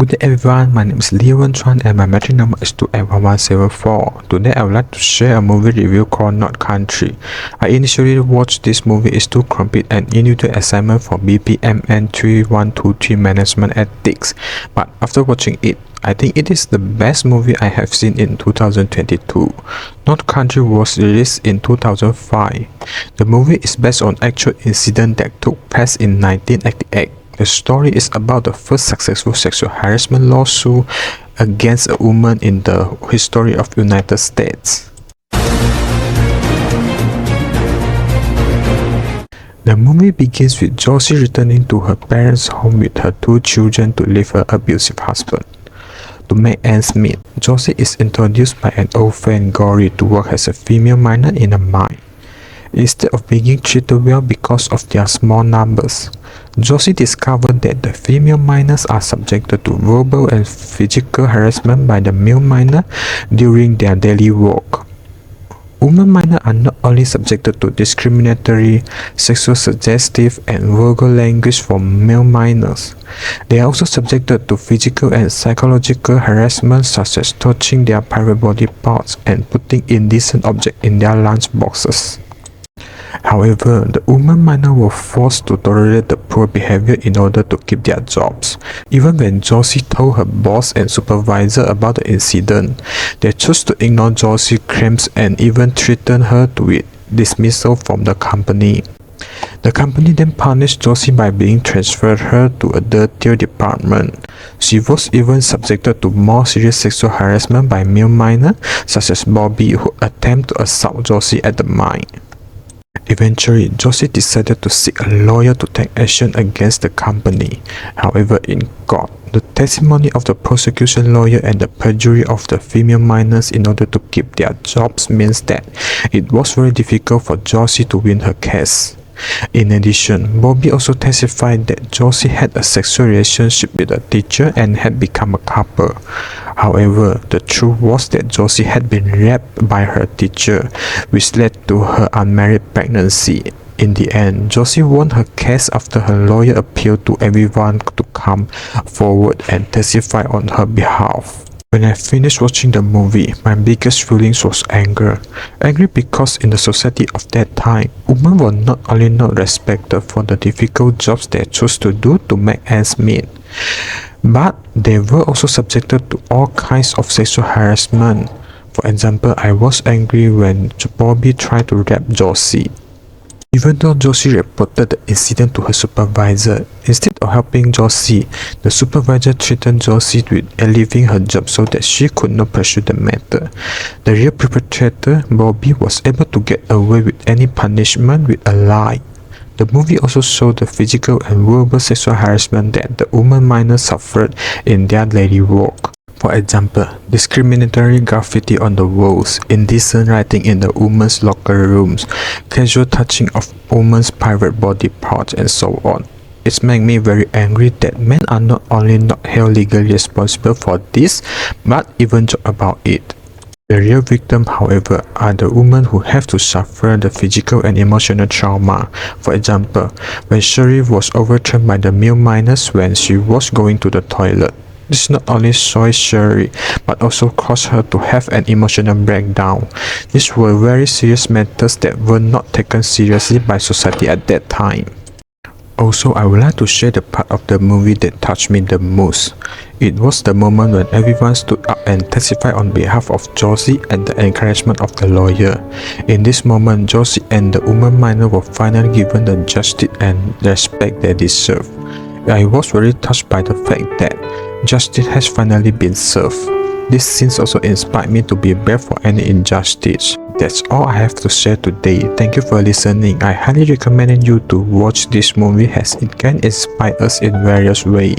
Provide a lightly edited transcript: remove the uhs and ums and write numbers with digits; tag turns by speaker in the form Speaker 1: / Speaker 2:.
Speaker 1: Good day everyone, my name is Leon Chuan and my metric number is 28174. Today I would like to share a movie review called Not Country. I initially watched this movie is to complete an individual assignment for BPMN3123 Management Ethics, but after watching it, I think it is the best movie I have seen in 2022. Not Country was released in 2005. The movie is based on actual incident that took place in 1988. The story is about the first successful sexual harassment lawsuit against a woman in the history of United States. The movie begins with Josie returning to her parents' home with her two children to leave her abusive husband. To make ends meet, Josie is introduced by an old friend Gory to work as a female miner in a mine. Instead of being treated well because of their small numbers, Josie discovered that the female miners are subjected to verbal and physical harassment by the male miner during their daily work. Women miners are not only subjected to discriminatory, sexual suggestive, and vulgar language from male miners, they are also subjected to physical and psychological harassment such as touching their private body parts and putting indecent objects in their lunch boxes. However, the women miners were forced to tolerate the poor behavior in order to keep their jobs. Even when Josie told her boss and supervisor about the incident, they chose to ignore Josie's claims and even threatened her with dismissal from the company. The company then punished Josie by being transferred her to a dirtier department. She was even subjected to more serious sexual harassment by male miners such as Bobby, who attempted to assault Josie at the mine. Eventually, Josie decided to seek a lawyer to take action against the company. However, in court, the testimony of the prosecution lawyer and the perjury of the female miners in order to keep their jobs means that it was very difficult for Josie to win her case. In addition, Bobby also testified that Josie had a sexual relationship with a teacher and had become a couple. However, the truth was that Josie had been raped by her teacher, which led to her unmarried pregnancy. In the end, Josie won her case after her lawyer appealed to everyone to come forward and testify on her behalf. When I finished watching the movie, my biggest feelings was anger. Angry because in the society of that time, women were not only not respected for the difficult jobs they chose to do to make ends meet, but they were also subjected to all kinds of sexual harassment. For example, I was angry when Bobby tried to rape Josie. Even though Josie reported the incident to her supervisor, instead of helping Josie, the supervisor threatened Josie with leaving her job so that she could not pursue the matter. The real perpetrator, Bobby, was able to get away with any punishment with a lie. The movie also showed the physical and verbal sexual harassment that the women miners suffered in their daily work. For example, discriminatory graffiti on the walls, indecent writing in the women's locker rooms, casual touching of women's private body parts, and so on. It made me very angry that men are not only not held legally responsible for this, but even joke about it. The real victim, however, are the women who have to suffer the physical and emotional trauma. For example, when Sherry was overturned by the male miners when she was going to the toilet. This not only soiled Sherry, but also caused her to have an emotional breakdown. These were very serious matters that were not taken seriously by society at that time. Also, I would like to share the part of the movie that touched me the most. It was the moment when everyone stood up and testified on behalf of Josie and the encouragement of the lawyer. In this moment, Josie and the woman miner were finally given the justice and respect they deserve. I was very touched by the fact that justice has finally been served. This scene also inspired me to be brave for any injustice. That's all I have to share today. Thank you for listening. I highly recommend you to watch this movie as it can inspire us in various ways.